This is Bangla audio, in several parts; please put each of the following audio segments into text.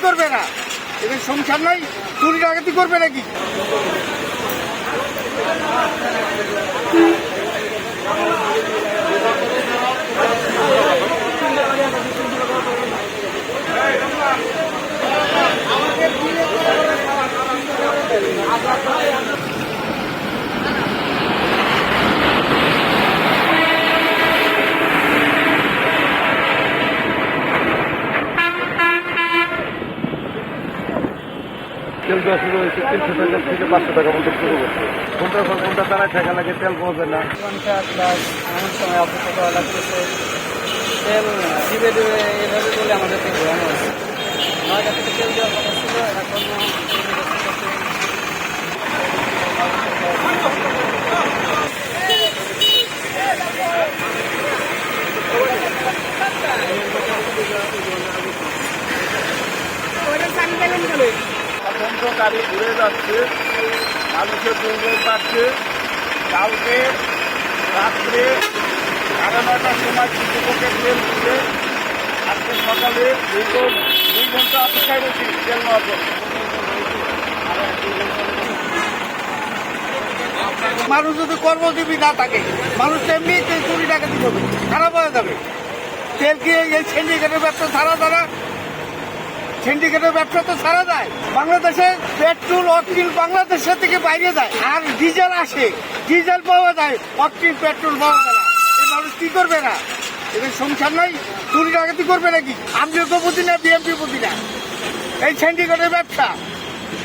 করবে না? এদের সংসার নাই, চুরি ডাকাতি করবে নাকি? তেল দেওয়া শুরু হয়েছে 300 টাকা থেকে 500 টাকা পর্যন্ত শুরু করছে। ঘন্টার পর ঘন্টা দাঁড়ায় থাকা লাগে, তেল পৌঁছে না। ঘন্টা প্লাস এমন সময় অপেক্ষা করা লাগতেছে। তেল দিবে দিবে এভাবে বলে আমাদেরকে ঘোরানো হয়েছে। 9টা থেকে তেল দেওয়ার কথা ছিল, এখন অসংখ্য গাড়ি ঘুরে যাচ্ছে, মানুষের দুর্ভোগ বাড়ছে। কালকে রাত্রে 9:30টার সময় কিছু লোকের তেল দিলে আজকে সকালে দীর্ঘ 2 ঘন্টা অপেক্ষায় রয়েছি তেল নেওয়ার জন্য। মানুষ যদি কর্মজীবী না থাকে, মানুষ এমনি চুরি ডাকাতি করবে, খারাপ হয়ে যাবে। তেল কি এই সিন্ডিকেটের ব্যবসা ছাড়া যারা, সিন্ডিকেটের ব্যবসা তো ছাড়া যায়। বাংলাদেশে পেট্রোল অকটেন বাংলাদেশের থেকে বাইরে যায়, আর ডিজেল আসে, ডিজেল পাওয়া যায়, অকটেন পেট্রোল পাওয়া যায় না। এই মানুষ কি করবে না? এদের সংসার নাই, চুরি ডাকাতি করবে নাকি? আমিও তো বুঝি না, বিএনপি বুঝি না। এই সিন্ডিকেটের ব্যবসা,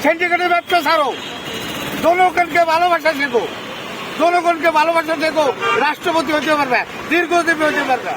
সিন্ডিকেটের ব্যবসা ছাড়ো, জনগণকে ভালোবাসা শেখো, জনগণকে ভালোবাসা শেখো, রাষ্ট্রপতি হতে পারবে, দীর্ঘজীবী হতে পারবে।